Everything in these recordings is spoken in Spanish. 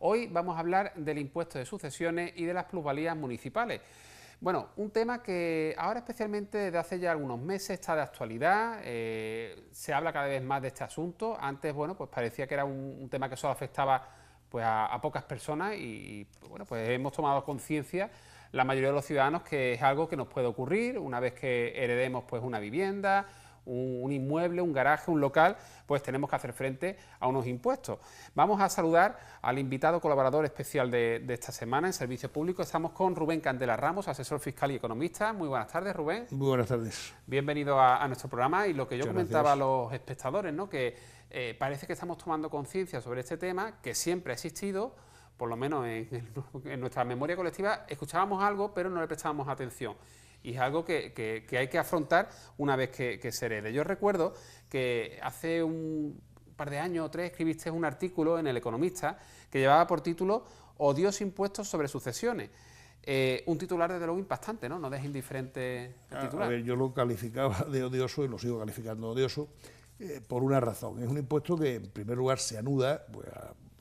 Hoy vamos a hablar del impuesto de sucesiones y de las plusvalías municipales. Bueno, un tema que ahora especialmente desde hace ya algunos meses está de actualidad, se habla cada vez más de este asunto. Antes, bueno, pues parecía que era un tema que solo afectaba pues a pocas personas y bueno, pues hemos tomado conciencia la mayoría de los ciudadanos que es algo que nos puede ocurrir una vez que heredemos pues una vivienda, un inmueble, un garaje, un local, pues tenemos que hacer frente a unos impuestos. Vamos a saludar al invitado colaborador especial de esta semana en Servicio Público. Estamos con Rubén Candela Ramos, asesor fiscal y economista. Muy buenas tardes, Rubén. Muy buenas tardes. Bienvenido a nuestro programa. Y lo que yo Muchas comentaba gracias. a los espectadores, ¿no? Que parece que estamos tomando conciencia sobre este tema que siempre ha existido, por lo menos en nuestra memoria colectiva, escuchábamos algo, pero no le prestábamos atención. Y es algo que hay que afrontar una vez que se herede. Yo recuerdo que hace un par de años o tres escribiste un artículo en El Economista que llevaba por título Odiosos impuestos sobre sucesiones. Un titular desde luego impactante, ¿no? No deja indiferente el titular. A ver, yo lo calificaba de odioso y lo sigo calificando de odioso por una razón. Es un impuesto que en primer lugar se anuda pues,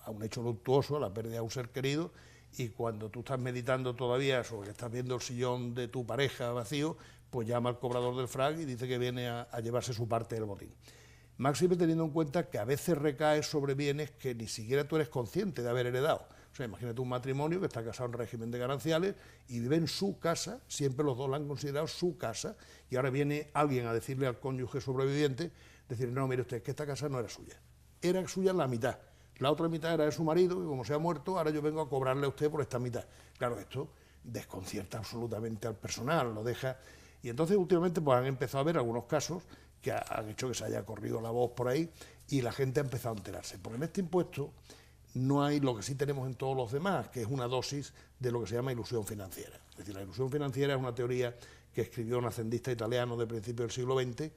a un hecho luctuoso, a la pérdida de un ser querido, y cuando tú estás meditando todavía sobre que estás viendo el sillón de tu pareja vacío, pues llama al cobrador del FRAC y dice que viene a llevarse su parte del botín. Máxime teniendo en cuenta que a veces recae sobre bienes que ni siquiera tú eres consciente de haber heredado. O sea, imagínate un matrimonio que está casado en régimen de gananciales y vive en su casa, siempre los dos la han considerado su casa, y ahora viene alguien a decirle al cónyuge sobreviviente, decir, no, mire usted, es que esta casa no era suya la mitad. La otra mitad era de su marido, y como se ha muerto, ahora yo vengo a cobrarle a usted por esta mitad. Claro, esto desconcierta absolutamente al personal, lo deja. Y entonces últimamente pues han empezado a haber algunos casos que han hecho que se haya corrido la voz por ahí y la gente ha empezado a enterarse. Porque en este impuesto no hay lo que sí tenemos en todos los demás, que es una dosis de lo que se llama ilusión financiera. Es decir, la ilusión financiera es una teoría que escribió un hacendista italiano de principios del siglo XX,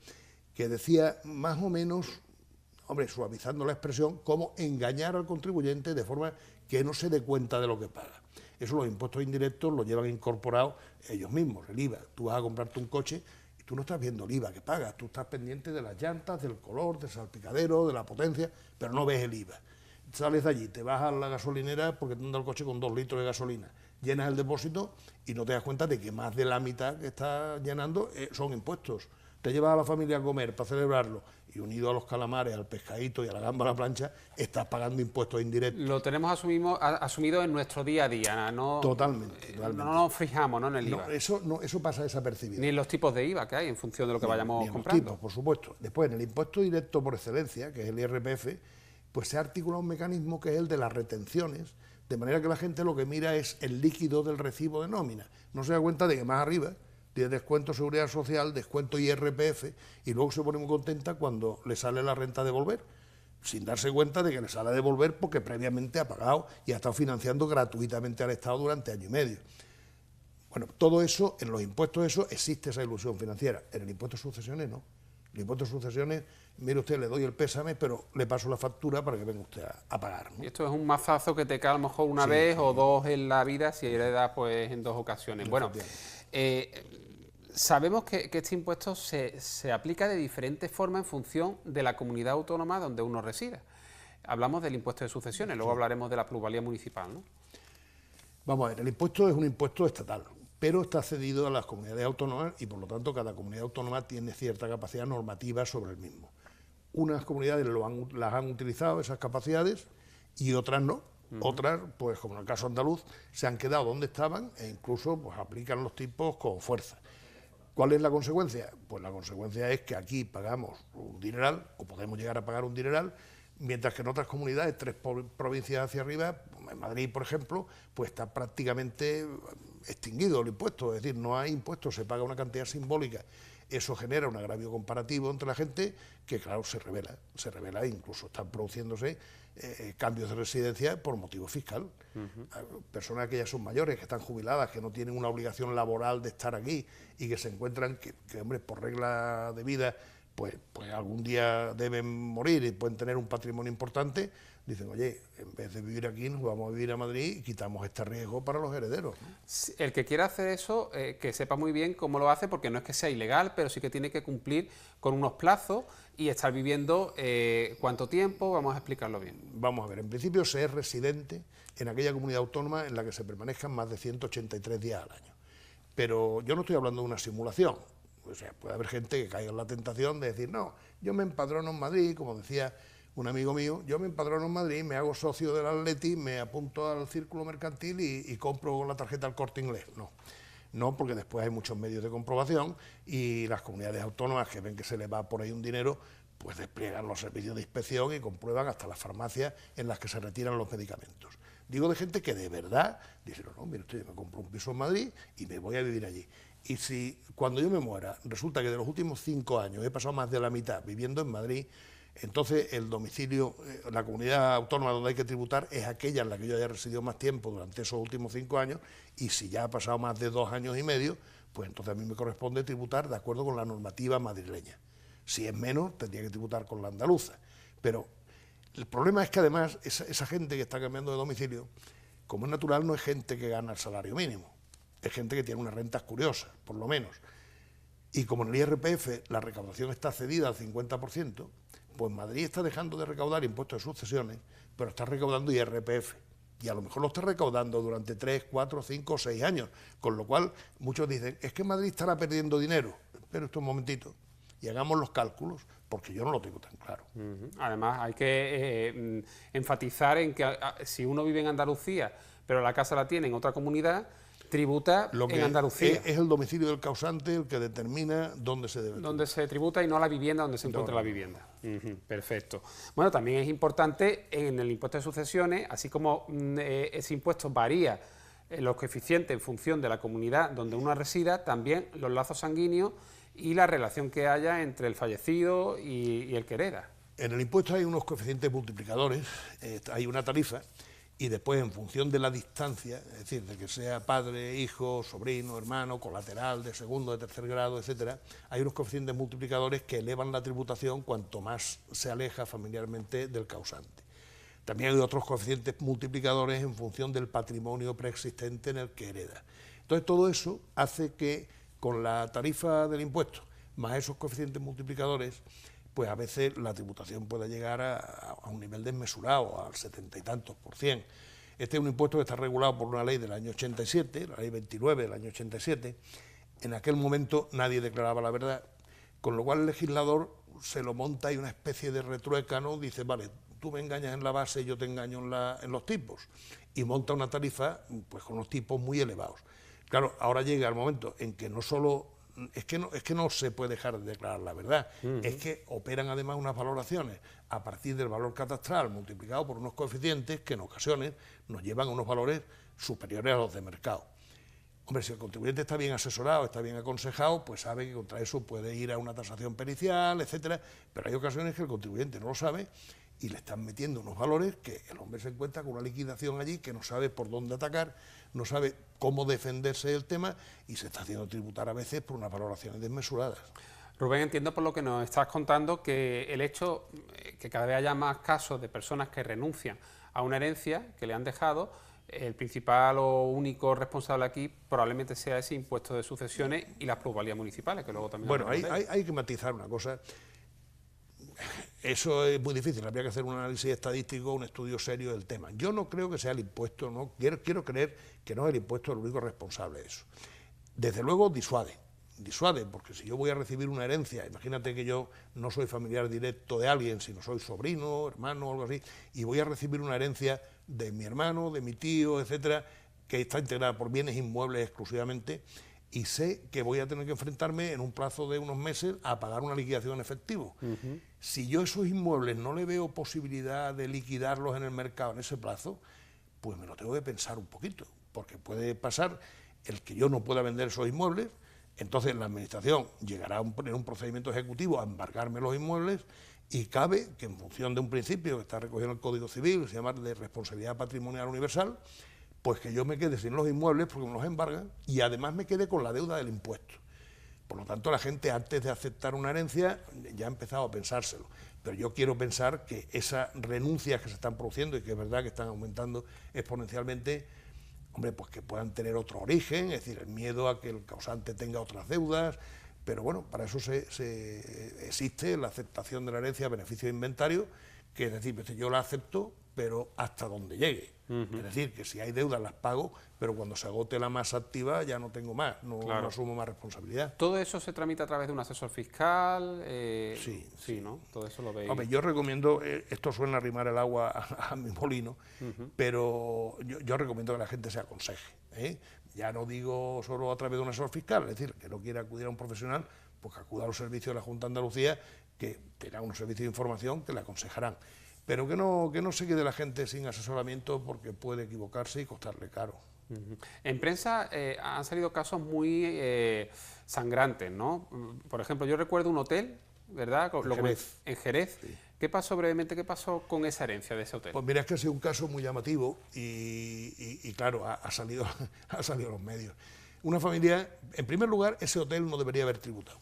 que decía más o menos, hombre, suavizando la expresión, cómo engañar al contribuyente de forma que no se dé cuenta de lo que paga. Eso los impuestos indirectos lo llevan incorporado ellos mismos, el IVA. Tú vas a comprarte un coche y tú no estás viendo el IVA que pagas, tú estás pendiente de las llantas, del color, del salpicadero, de la potencia, pero no ves el IVA. Sales de allí, te vas a la gasolinera porque te anda el coche con 2 litros de gasolina, llenas el depósito y no te das cuenta de que más de la mitad que estás llenando son impuestos. Te llevas a la familia a comer para celebrarlo y unido a los calamares, al pescadito y a la gamba a la plancha, estás pagando impuestos indirectos. Lo tenemos asumido en nuestro día a día, ¿no? Totalmente. No nos fijamos, ¿no?, en el IVA. Eso pasa desapercibido. Ni en los tipos de IVA que hay en función de lo que vayamos comprando. Los tipos, por supuesto. Después, en el impuesto directo por excelencia, que es el IRPF, pues se ha articulado un mecanismo que es el de las retenciones, de manera que la gente lo que mira es el líquido del recibo de nómina. No se da cuenta de que más arriba tiene descuento seguridad social, descuento IRPF, y luego se pone muy contenta cuando le sale la renta a devolver, sin darse cuenta de que le sale a devolver porque previamente ha pagado y ha estado financiando gratuitamente al Estado durante año y medio. Bueno, todo eso, en los impuestos eso, existe esa ilusión financiera. En el impuesto de sucesiones no. El impuesto de sucesiones, mire usted, le doy el pésame, pero le paso la factura para que venga usted a pagar, ¿no? Y esto es un mazazo que te cae a lo mejor una vez o dos en la vida si heredas pues en 2 ocasiones. Bueno, sabemos que este impuesto se aplica de diferentes formas en función de la comunidad autónoma donde uno resida. Hablamos del impuesto de sucesiones, luego hablaremos de la plusvalía municipal, ¿no? Vamos a ver, el impuesto es un impuesto estatal, pero está cedido a las comunidades autónomas y por lo tanto cada comunidad autónoma tiene cierta capacidad normativa sobre el mismo. Unas comunidades las han utilizado, esas capacidades, y otras no. Otras, pues como en el caso andaluz, se han quedado donde estaban e incluso pues, aplican los tipos con fuerza. ¿Cuál es la consecuencia? Pues la consecuencia es que aquí pagamos un dineral, o podemos llegar a pagar un dineral, mientras que en otras comunidades, 3 provincias hacia arriba, en Madrid, por ejemplo, pues está prácticamente extinguido el impuesto, es decir, no hay impuesto, se paga una cantidad simbólica. Eso genera un agravio comparativo entre la gente que, claro, se revela e incluso están produciéndose cambios de residencia por motivo fiscal. Personas que ya son mayores, que están jubiladas, que no tienen una obligación laboral de estar aquí y que se encuentran que hombre, por regla de vida, pues algún día deben morir y pueden tener un patrimonio importante, dicen, oye, en vez de vivir aquí nos vamos a vivir a Madrid y quitamos este riesgo para los herederos, ¿no? El que quiera hacer eso, que sepa muy bien cómo lo hace, porque no es que sea ilegal, pero sí que tiene que cumplir con unos plazos y estar viviendo cuánto tiempo, vamos a explicarlo bien. Vamos a ver, en principio se es residente en aquella comunidad autónoma en la que se permanezcan más de 183 días al año. Pero yo no estoy hablando de una simulación. O sea, puede haber gente que caiga en la tentación de decir, no, yo me empadrono en Madrid, como decía un amigo mío, yo me empadrono en Madrid, me hago socio del Atleti, me apunto al círculo mercantil y compro con la tarjeta El Corte Inglés. No, porque después hay muchos medios de comprobación y las comunidades autónomas que ven que se les va por ahí un dinero, pues despliegan los servicios de inspección y comprueban hasta las farmacias en las que se retiran los medicamentos. Digo de gente que de verdad dice, no, mire usted, yo me compro un piso en Madrid y me voy a vivir allí. Y si cuando yo me muera resulta que de los últimos 5 años he pasado más de la mitad viviendo en Madrid, entonces el domicilio, la comunidad autónoma donde hay que tributar es aquella en la que yo haya residido más tiempo durante esos últimos 5 años, y si ya ha pasado más de 2 años y medio, pues entonces a mí me corresponde tributar de acuerdo con la normativa madrileña. Si es menos, tendría que tributar con la andaluza. Pero el problema es que además esa gente que está cambiando de domicilio, como es natural, no es gente que gana el salario mínimo, es gente que tiene unas rentas curiosas, por lo menos. Y como en el IRPF la recaudación está cedida al 50%, pues Madrid está dejando de recaudar impuestos de sucesiones, pero está recaudando IRPF. Y a lo mejor lo está recaudando durante 3, 4, 5 o 6 años. Con lo cual, muchos dicen, es que Madrid estará perdiendo dinero. Pero esto un momentito, y hagamos los cálculos, porque yo no lo tengo tan claro. Además, hay que enfatizar en que si uno vive en Andalucía, pero la casa la tiene en otra comunidad, tributa en Andalucía. Es el domicilio del causante el que determina dónde se debe. Donde se tributa y no la vivienda donde se encuentra la vivienda. Perfecto. Bueno, también es importante en el impuesto de sucesiones, así como ese impuesto varía los coeficientes en función de la comunidad donde uno resida, también los lazos sanguíneos y la relación que haya entre el fallecido y el que hereda. En el impuesto hay unos coeficientes multiplicadores, hay una tarifa, y después en función de la distancia, es decir, de que sea padre, hijo, sobrino, hermano, colateral, de segundo, de tercer grado, etcétera, hay unos coeficientes multiplicadores que elevan la tributación cuanto más se aleja familiarmente del causante. También hay otros coeficientes multiplicadores en función del patrimonio preexistente en el que hereda. Entonces todo eso hace que con la tarifa del impuesto, más esos coeficientes multiplicadores, pues a veces la tributación puede llegar a un nivel desmesurado, al 70 y tantos %. Este es un impuesto que está regulado por una ley del año 87, la ley 29 del año 87. En aquel momento nadie declaraba la verdad, con lo cual el legislador se lo monta y una especie de retrueca, ¿no? Dice, vale, tú me engañas en la base y yo te engaño en los tipos. Y monta una tarifa pues con unos tipos muy elevados. Claro, ahora llega el momento en que no solo... Es que no se puede dejar de declarar la verdad, es que operan además unas valoraciones a partir del valor catastral multiplicado por unos coeficientes que en ocasiones nos llevan a unos valores superiores a los de mercado. Hombre, si el contribuyente está bien asesorado, está bien aconsejado, pues sabe que contra eso puede ir a una tasación pericial, etcétera, pero hay ocasiones que el contribuyente no lo sabe y le están metiendo unos valores que el hombre se encuentra con una liquidación allí que no sabe por dónde atacar, no sabe cómo defenderse del tema y se está haciendo tributar a veces por unas valoraciones desmesuradas. Rubén, entiendo por lo que nos estás contando que el hecho que cada vez haya más casos de personas que renuncian a una herencia que le han dejado, el principal o único responsable aquí probablemente sea ese impuesto de sucesiones y las plusvalías municipales, que luego también... Bueno, hay que matizar una cosa. Eso es muy difícil, habría que hacer un análisis estadístico, un estudio serio del tema. Yo no creo que sea el impuesto, no quiero creer que no es el impuesto el único responsable de eso. Desde luego disuade, porque si yo voy a recibir una herencia, imagínate que yo no soy familiar directo de alguien, sino soy sobrino, hermano o algo así, y voy a recibir una herencia de mi hermano, de mi tío, etcétera, que está integrada por bienes inmuebles exclusivamente, y sé que voy a tener que enfrentarme en un plazo de unos meses a pagar una liquidación en efectivo. Si yo esos inmuebles no le veo posibilidad de liquidarlos en el mercado en ese plazo, pues me lo tengo que pensar un poquito, porque puede pasar el que yo no pueda vender esos inmuebles, entonces la administración llegará en un procedimiento ejecutivo a embargarme los inmuebles y cabe que en función de un principio que está recogido en el Código Civil, que se llama de responsabilidad patrimonial universal, pues que yo me quede sin los inmuebles porque me los embargan y además me quede con la deuda del impuesto. Por lo tanto, la gente antes de aceptar una herencia ya ha empezado a pensárselo. Pero yo quiero pensar que esas renuncias que se están produciendo y que es verdad que están aumentando exponencialmente, hombre, pues que puedan tener otro origen, es decir, el miedo a que el causante tenga otras deudas, pero bueno, para eso existe la aceptación de la herencia a beneficio de inventario, que es decir, pues yo la acepto, pero hasta donde llegue. Es decir, que si hay deudas las pago, pero cuando se agote la masa activa ya no tengo más, no asumo más responsabilidad. ¿Todo eso se tramita a través de un asesor fiscal? Sí, ¿no? Todo eso lo veis. Hombre, yo recomiendo, esto suena arrimar el agua a mi molino, pero yo recomiendo que la gente se aconseje, ¿eh? Ya no digo solo a través de un asesor fiscal, es decir, que no quiera acudir a un profesional, pues que acuda a los servicios de la Junta de Andalucía, que tendrán unos servicios de información que le aconsejarán. Pero que no se quede la gente sin asesoramiento porque puede equivocarse y costarle caro. En prensa han salido casos muy sangrantes, ¿no? Por ejemplo, yo recuerdo un hotel, ¿verdad? En Jerez. Sí. ¿Qué pasó brevemente? ¿Qué pasó con esa herencia de ese hotel? Pues mira, es que ha sido un caso muy llamativo y claro, ha salido a los medios. Una familia, en primer lugar, ese hotel no debería haber tributado.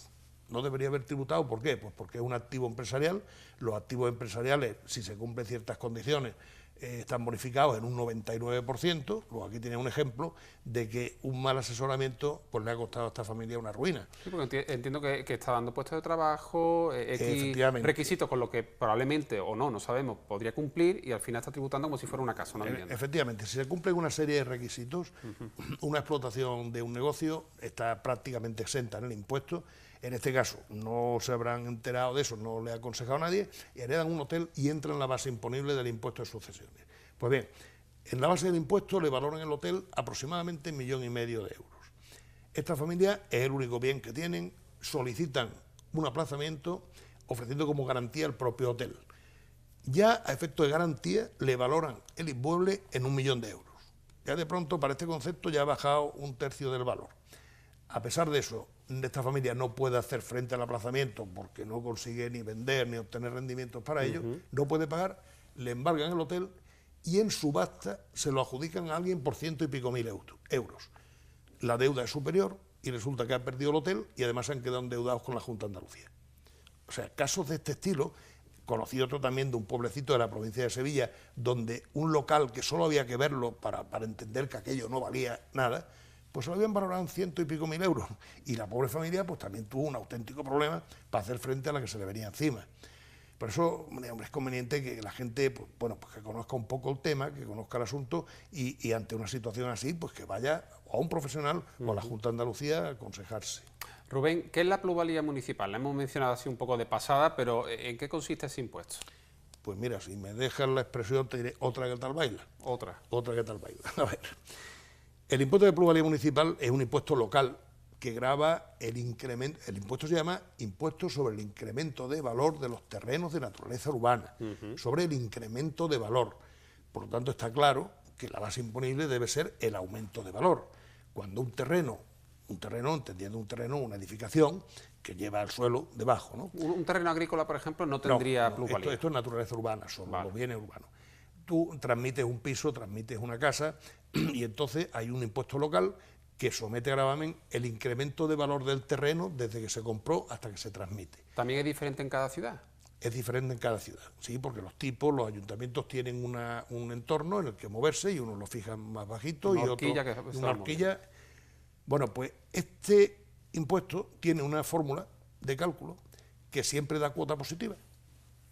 No debería haber tributado, ¿por qué? Pues porque es un activo empresarial. Los activos empresariales, si se cumplen ciertas condiciones, están bonificados en un 99%. Luego aquí tiene un ejemplo de que un mal asesoramiento pues le ha costado a esta familia una ruina. Sí, porque entiendo que está dando puestos de trabajo, X requisitos con lo que probablemente o no sabemos, podría cumplir y al final está tributando como si fuera una casa, una vivienda. Efectivamente, si se cumplen una serie de requisitos, una explotación de un negocio está prácticamente exenta en el impuesto. En este caso, no se habrán enterado de eso, no le ha aconsejado a nadie, y heredan un hotel y entran en la base imponible del impuesto de sucesiones. Pues bien, en la base del impuesto le valoran el hotel aproximadamente 1,5 millones de euros. Esta familia es el único bien que tienen, solicitan un aplazamiento ofreciendo como garantía el propio hotel. Ya a efecto de garantía le valoran el inmueble en 1 millón de euros. Ya de pronto para este concepto ya ha bajado 1/3 del valor. A pesar de eso, esta familia no puede hacer frente al aplazamiento porque no consigue ni vender ni obtener rendimientos para ello, no puede pagar, le embargan el hotel y en subasta se lo adjudican a alguien por 100 y pico mil euros. La deuda es superior y resulta que ha perdido el hotel y además se han quedado endeudados con la Junta de Andalucía. O sea, casos de este estilo, conocí otro también de un pueblecito de la provincia de Sevilla, donde un local que solo había que verlo para entender que aquello no valía nada, pues se lo habían valorado en 100 y pico mil euros. Y la pobre familia pues también tuvo un auténtico problema para hacer frente a la que se le venía encima. Por eso, hombre, es conveniente que la gente pues que conozca un poco el tema, que conozca el asunto y ante una situación así, pues que vaya a un profesional o a la Junta de Andalucía a aconsejarse. Rubén, ¿qué es la plusvalía municipal? La hemos mencionado así un poco de pasada, pero ¿en qué consiste ese impuesto? Pues mira, si me dejas la expresión te diré otra que tal baila. Otra que tal baila. A ver. El impuesto de plusvalía municipal es un impuesto local que grava el incremento. El impuesto se llama impuesto sobre el incremento de valor de los terrenos de naturaleza urbana, sobre el incremento de valor. Por lo tanto, está claro que la base imponible debe ser el aumento de valor. Cuando un terreno, entendiendo un terreno, una edificación que lleva al suelo debajo, ¿no? Un terreno agrícola, por ejemplo, no tendría plusvalía. Esto es naturaleza urbana, solo los bienes urbanos. Tú transmites un piso, transmites una casa y entonces hay un impuesto local que somete a gravamen el incremento de valor del terreno desde que se compró hasta que se transmite. ¿También es diferente en cada ciudad? Es diferente en cada ciudad, sí, porque los ayuntamientos tienen un entorno en el que moverse y unos lo fijan más bajito y otro una horquilla. Bueno, pues este impuesto tiene una fórmula de cálculo que siempre da cuota positiva.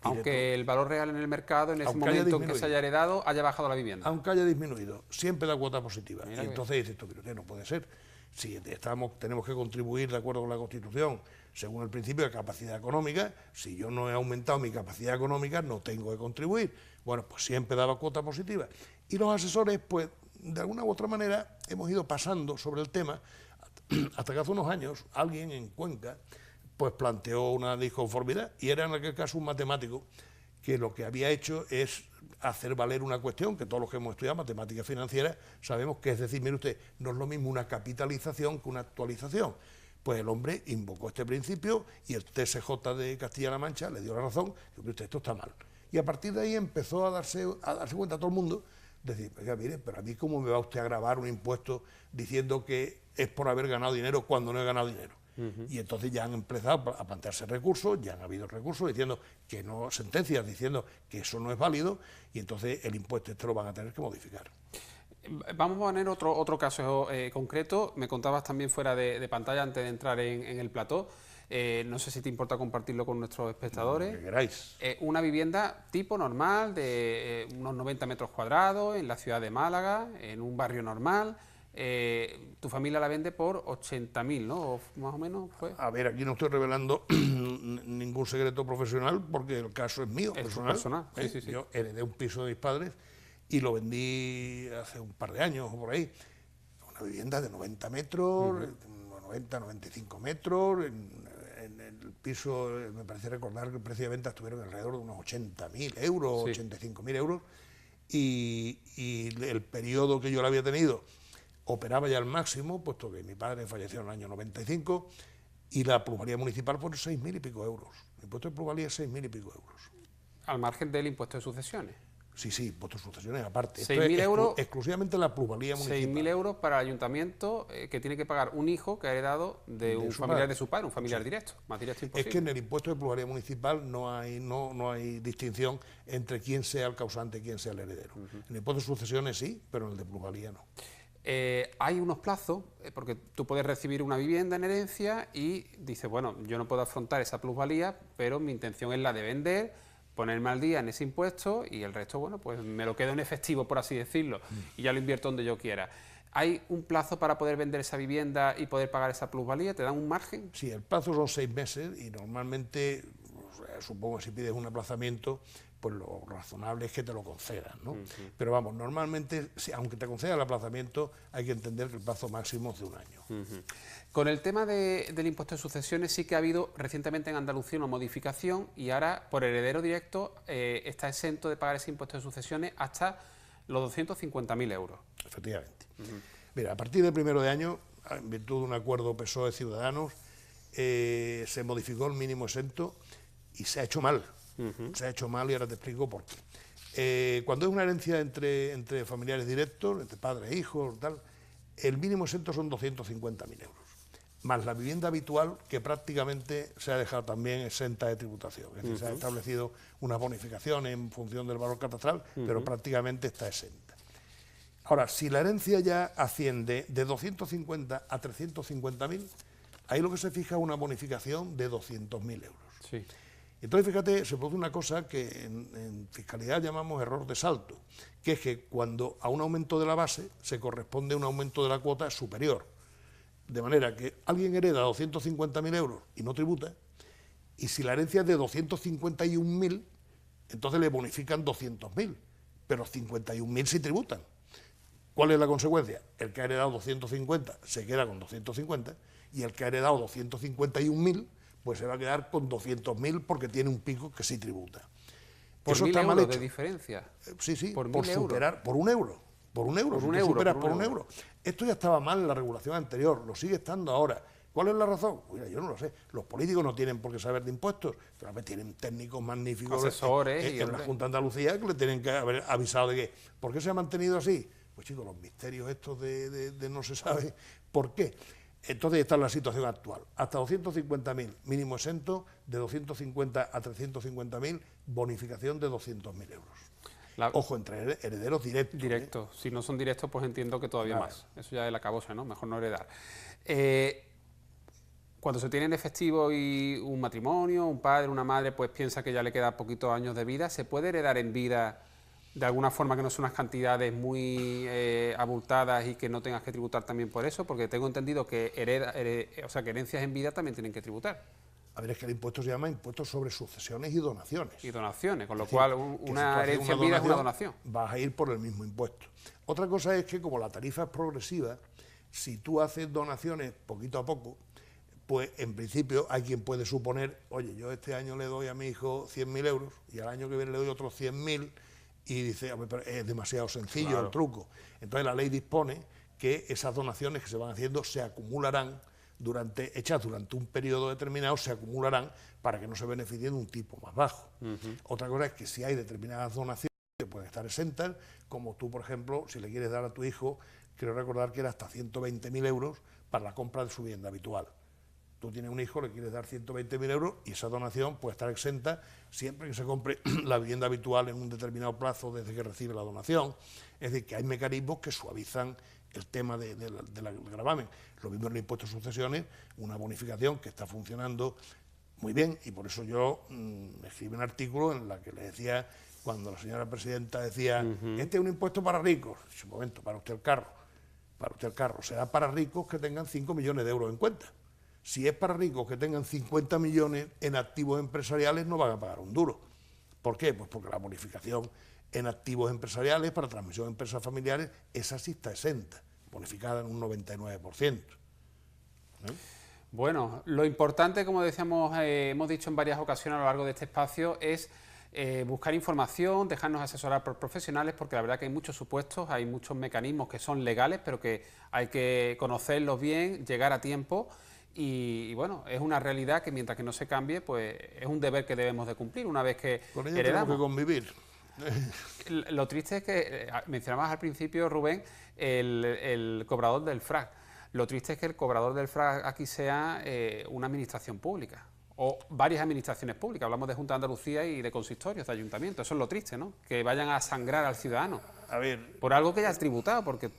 Aunque el valor real en el mercado, en ese momento en que se haya heredado, haya bajado la vivienda. Aunque haya disminuido, siempre da cuota positiva. Mira, y entonces dices, esto no puede ser. Si tenemos que contribuir de acuerdo con la Constitución, según el principio de capacidad económica, si yo no he aumentado mi capacidad económica, no tengo que contribuir. Bueno, pues siempre daba cuota positiva. Y los asesores, pues, de alguna u otra manera, hemos ido pasando sobre el tema, hasta que hace unos años alguien en Cuenca pues planteó una disconformidad y era en aquel caso un matemático que lo que había hecho es hacer valer una cuestión que todos los que hemos estudiado matemáticas financieras sabemos que es decir, mire usted, no es lo mismo una capitalización que una actualización. Pues el hombre invocó este principio y el TSJ de Castilla-La Mancha le dio la razón, y usted, esto está mal. Y a partir de ahí empezó a darse cuenta todo el mundo, decir, oiga, mire, pero a mí cómo me va usted a gravar un impuesto diciendo que es por haber ganado dinero cuando no he ganado dinero. Y entonces ya han empezado a plantearse recursos, ya han habido recursos diciendo que no, sentencias diciendo que eso no es válido, y entonces el impuesto este lo van a tener que modificar. Vamos a poner otro caso concreto. Me contabas también fuera de pantalla, antes de entrar en el plató. No sé si te importa compartirlo con nuestros espectadores. Lo que queráis. Una vivienda tipo normal, de unos 90 metros cuadrados, en la ciudad de Málaga, en un barrio normal. Tu familia la vende por 80.000, ¿no? O más o menos fue. A ver, aquí no estoy revelando ningún secreto profesional porque el caso es mío, Es personal. personal. Sí. Yo heredé un piso de mis padres y lo vendí hace un par de años o por ahí. Una vivienda de 90 metros, 90, 95 metros. En el piso, me parece recordar que el precio de venta estuvieron alrededor de unos 80.000 euros, 85.000 euros. Y el periodo que yo lo había tenido operaba ya al máximo, puesto que mi padre falleció en el año 95, y la plusvalía municipal por 6.000 y pico euros. El impuesto de plusvalía es 6.000 y pico euros. Al margen del impuesto de sucesiones. Sí, impuesto de sucesiones aparte. 6.000 euros. Exclusivamente la plusvalía municipal. 6.000 euros para el ayuntamiento que tiene que pagar un hijo que ha heredado de un familiar de su padre, un familiar directo. Más directo imposible. Es que en el impuesto de plusvalía municipal no hay distinción entre quién sea el causante y quién sea el heredero. En el impuesto de sucesiones sí, pero en el de plusvalía no. Hay unos plazos, porque tú puedes recibir una vivienda en herencia y dices, bueno, yo no puedo afrontar esa plusvalía, pero mi intención es la de vender, ponerme al día en ese impuesto y el resto, bueno, pues me lo quedo en efectivo, por así decirlo, y ya lo invierto donde yo quiera. ¿Hay un plazo para poder vender esa vivienda y poder pagar esa plusvalía? ¿Te dan un margen? Sí, el plazo son 6 meses y normalmente, supongo que si pides un aplazamiento, pues lo razonable es que te lo concedan, ¿no? Pero vamos, normalmente, aunque te conceda el aplazamiento, hay que entender que el plazo máximo es de un año. Con el tema del impuesto de sucesiones sí que ha habido recientemente en Andalucía una modificación y ahora por heredero directo está exento de pagar ese impuesto de sucesiones hasta los 250.000 euros. Efectivamente. Mira, a partir del 1 de año, en virtud de un acuerdo PSOE-Ciudadanos, se modificó el mínimo exento y se ha hecho mal. Se ha hecho mal y ahora te explico por qué. Cuando es una herencia entre familiares directos, entre padres e hijos, tal, el mínimo exento son 250.000 euros, más la vivienda habitual, que prácticamente se ha dejado también exenta de tributación. Es decir, se ha establecido una bonificación en función del valor catastral, pero prácticamente está exenta. Ahora, si la herencia ya asciende de 250 a 350.000, ahí lo que se fija es una bonificación de 200.000 euros. Sí. Entonces, fíjate, se produce una cosa que en fiscalidad llamamos error de salto, que es que cuando a un aumento de la base se corresponde un aumento de la cuota superior. De manera que alguien hereda 250.000 euros y no tributa, y si la herencia es de 251.000, entonces le bonifican 200.000, pero 51.000 sí tributan. ¿Cuál es la consecuencia? El que ha heredado 250 se queda con 250 y el que ha heredado 251.000 pues se va a quedar con 200.000 porque tiene un pico que sí tributa. ¿Por Eso 1.000 está mal euros hecho. de diferencia? Sí, por superar, por un euro. Por un euro, por si un superas euro, por un euro. Esto ya estaba mal en la regulación anterior, lo sigue estando ahora. ¿Cuál es la razón? Mira, yo no lo sé. Los políticos no tienen por qué saber de impuestos, pero tienen técnicos magníficos asesores en la Junta de Andalucía que le tienen que haber avisado de que. ¿Por qué se ha mantenido así? Pues chicos, los misterios estos de no se sabe por qué. Entonces esta es la situación actual. Hasta 250.000 mínimo exento, de 250 a 350.000 bonificación de 200.000 euros. Ojo, entre herederos directos. Directos. Si no son directos, pues entiendo que todavía más. Eso ya es la cabosa, ¿no? Mejor no heredar. Cuando se tiene en efectivo y un matrimonio, un padre, una madre, pues piensa que ya le queda poquitos años de vida, ¿se puede heredar en vida de alguna forma que no son unas cantidades muy abultadas y que no tengas que tributar también por eso? Porque tengo entendido que que herencias en vida también tienen que tributar. A ver, es que el impuesto se llama impuesto sobre sucesiones y donaciones. Y donaciones, con lo cual una herencia en vida es una donación. Vas a ir por el mismo impuesto. Otra cosa es que como la tarifa es progresiva, si tú haces donaciones poquito a poco, pues en principio hay quien puede suponer, oye, yo este año le doy a mi hijo 100.000 euros y al año que viene le doy otros 100.000, y dice, pero es demasiado sencillo el truco. Entonces la ley dispone que esas donaciones que se van haciendo se acumularán hechas durante un periodo determinado, se acumularán para que no se beneficien de un tipo más bajo. Otra cosa es que si hay determinadas donaciones que pueden estar exentas, como tú, por ejemplo, si le quieres dar a tu hijo, creo recordar que era hasta 120.000 euros para la compra de su vivienda habitual. Tú tienes un hijo, le quieres dar 120.000 euros y esa donación puede estar exenta siempre que se compre la vivienda habitual en un determinado plazo desde que recibe la donación. Es decir, que hay mecanismos que suavizan el tema del gravamen. Lo mismo en el impuesto de sucesiones, una bonificación que está funcionando muy bien, y por eso yo escribí un artículo en la que le decía, cuando la señora presidenta decía, este es un impuesto para ricos, un momento, para usted el carro, será para ricos que tengan 5 millones de euros en cuenta. Si es para ricos que tengan 50 millones en activos empresariales, no van a pagar un duro. ¿Por qué? Pues porque la bonificación en activos empresariales para transmisión de empresas familiares, esa sí está exenta, bonificada en un 99%. ¿No? Bueno, lo importante, como decíamos, hemos dicho en varias ocasiones a lo largo de este espacio, es buscar información, dejarnos asesorar por profesionales, porque la verdad que hay muchos supuestos, hay muchos mecanismos que son legales, pero que hay que conocerlos bien, llegar a tiempo. Y bueno, es una realidad que mientras que no se cambie, pues es un deber que debemos de cumplir una vez que con ello heredamos. Tenemos que convivir. Lo triste es que, mencionabas al principio, Rubén, el cobrador del FRAC. Lo triste es que el cobrador del FRAC aquí sea una administración pública, o varias administraciones públicas. Hablamos de Junta de Andalucía y de consistorios, de ayuntamientos. Eso es lo triste, ¿no? Que vayan a sangrar al ciudadano. A ver, por algo que ya has tributado, porque...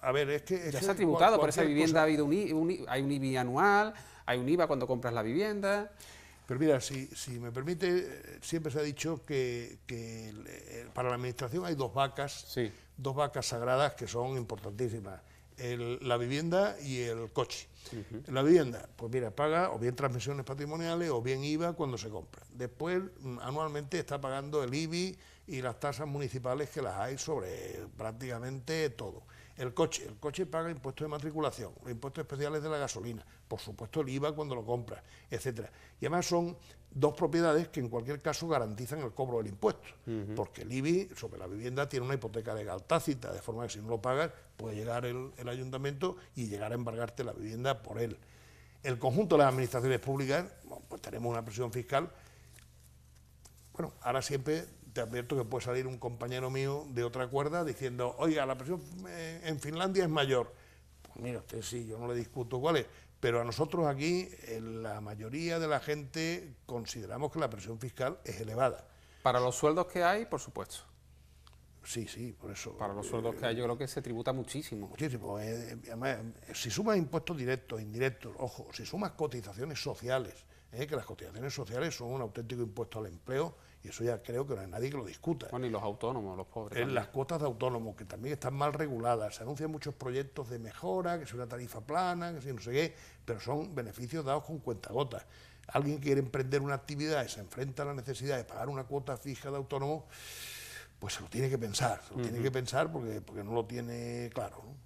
A ver, es que ya se ha tributado, por esa vivienda ha habido hay un IBI anual, hay un IVA cuando compras la vivienda. Pero mira, si me permite, siempre se ha dicho que para la administración hay dos vacas sagradas que son importantísimas, la vivienda y el coche. La vivienda, pues mira, paga o bien transmisiones patrimoniales o bien IVA cuando se compra. Después, anualmente está pagando el IBI y las tasas municipales que las hay sobre prácticamente todo. El coche paga impuestos de matriculación, los impuestos especiales de la gasolina, por supuesto el IVA cuando lo compra, etcétera. Y además son dos propiedades que en cualquier caso garantizan el cobro del impuesto, porque el IBI sobre la vivienda tiene una hipoteca legal tácita, de forma que si no lo pagas puede llegar el ayuntamiento y llegar a embargarte la vivienda por él. El conjunto de las administraciones públicas, bueno, pues tenemos una presión fiscal. Bueno, ahora siempre te advierto que puede salir un compañero mío de otra cuerda diciendo, oiga, la presión en Finlandia es mayor. Pues mira usted, sí, yo no le discuto cuál es, pero a nosotros aquí, la mayoría de la gente, consideramos que la presión fiscal es elevada. Para los sueldos que hay, por supuesto. Sí, por eso. Para los sueldos que hay, yo creo que se tributa muchísimo. Muchísimo. Además, si sumas impuestos directos, indirectos, ojo, si sumas cotizaciones sociales, que las cotizaciones sociales son un auténtico impuesto al empleo, y eso ya creo que no hay nadie que lo discuta. Bueno, y los autónomos, los pobres. Las cuotas de autónomos, que también están mal reguladas, se anuncian muchos proyectos de mejora, que sea una tarifa plana, que sea no sé qué, pero son beneficios dados con cuentagotas. Alguien que quiere emprender una actividad y se enfrenta a la necesidad de pagar una cuota fija de autónomo, pues se lo tiene que pensar, porque no lo tiene claro, ¿no?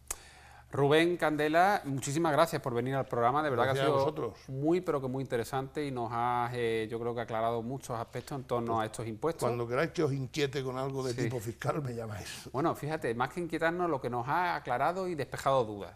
Rubén Candela, muchísimas gracias por venir al programa, de verdad Gracias que ha sido a vosotros. muy, pero que muy interesante y nos has, yo creo que aclarado muchos aspectos en torno a estos impuestos. Cuando queráis que os inquiete con algo de tipo fiscal, me llamáis. Bueno, fíjate, más que inquietarnos, lo que nos ha aclarado y despejado dudas.